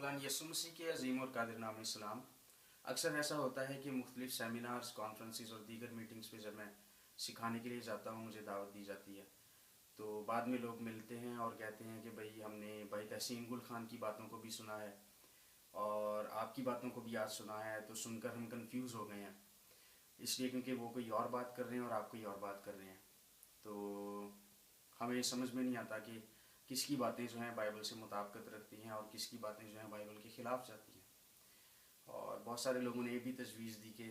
मौलाना यसु मसीह के अजीम और कादिर नाम इस्लाम। अक्सर ऐसा होता है कि मुख्तलिफ सेमिनार्स, कॉन्फ्रेंसेस और दीगर मीटिंग्स पे जब मैं सिखाने के लिए जाता हूँ, मुझे दावत दी जाती है, तो बाद में लोग मिलते हैं और कहते हैं कि भाई हमने भाई तहसीन गुल खान की बातों को भी सुना है और आपकी बातों को भी आज सुना है, तो सुनकर हम कंफ्यूज हो गए हैं। इसलिए क्योंकि वो कोई और बात कर रहे हैं और आप कोई और बात कर रहे हैं, तो हमें समझ में नहीं आता कि किसकी बातें जो हैं बाइबल से मुताबिकत रखती हैं और किसकी बातें जो हैं बाइबल के ख़िलाफ़ जाती हैं। और बहुत सारे लोगों ने ये भी तजवीज़ दी कि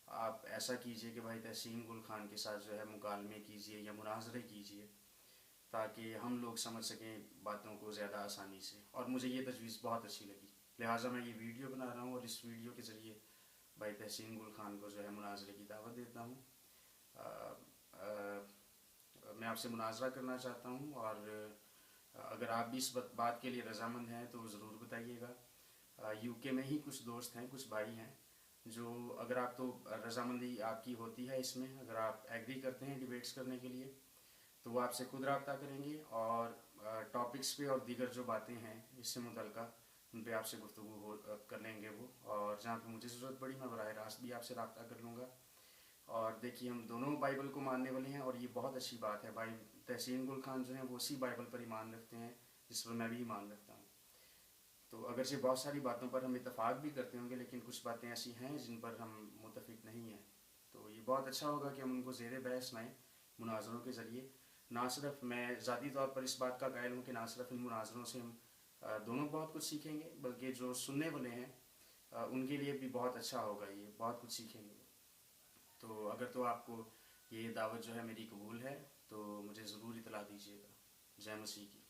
आप ऐसा कीजिए कि भाई तहसीन गुल खान के साथ जो है मुकालमे कीजिए या मुनाजरे कीजिए, ताकि हम लोग समझ सकें बातों को ज़्यादा आसानी से। और मुझे ये तजवीज़ बहुत अच्छी लगी, लिहाजा मैं ये वीडियो बना रहा हूँ और इस वीडियो के ज़रिए भाई तहसीन गुल खान को जो है मुनाजरे की दावत देता हूँ। मैं आपसे मुनाजरा करना चाहता हूँ और अगर आप भी इस बात के लिए रजामंद हैं तो ज़रूर बताइएगा। यूके में ही कुछ दोस्त हैं, कुछ भाई हैं जो, अगर आप तो रजामंदी आपकी होती है इसमें, अगर आप एग्री करते हैं डिबेट्स करने के लिए, तो वो आपसे खुद रब्ता करेंगे और टॉपिक्स पे और दीगर जो बातें हैं इससे मुतल्लिक़ उन पे आपसे गुफ्तगू कर लेंगे वो। और जहाँ पे मुझे ज़रूरत पड़ी मैं बराह रास्त भी आपसे रब्ता कर लूँगा। और देखिए, हम दोनों बाइबल को मानने वाले हैं और ये बहुत अच्छी बात है। भाई तहसीन गुल खान जो हैं वो उसी बाइबल पर ईमान रखते हैं जिस पर मैं भी ईमान रखता हूँ। तो अगर से बहुत सारी बातों पर हम इत्तफाक भी करते होंगे, लेकिन कुछ बातें ऐसी हैं जिन पर हम मुत्तफिक नहीं हैं। तो ये बहुत अच्छा होगा कि हम उनको ज़ेर बहस लाएँ मुनाजरों के ज़रिए। ना सिर्फ मैं ज़ाती तौर पर इस बात का कायल हूँ कि ना सिर्फ इन मुनाजरों से हम दोनों बहुत कुछ सीखेंगे, बल्कि जो सुनने वाले हैं उनके लिए भी बहुत अच्छा होगा, ये बहुत कुछ सीखेंगे। तो अगर तो आपको ये दावत जो है मेरी कबूल है तो मुझे ज़रूर इतला दीजिएगा। जय मसीह की।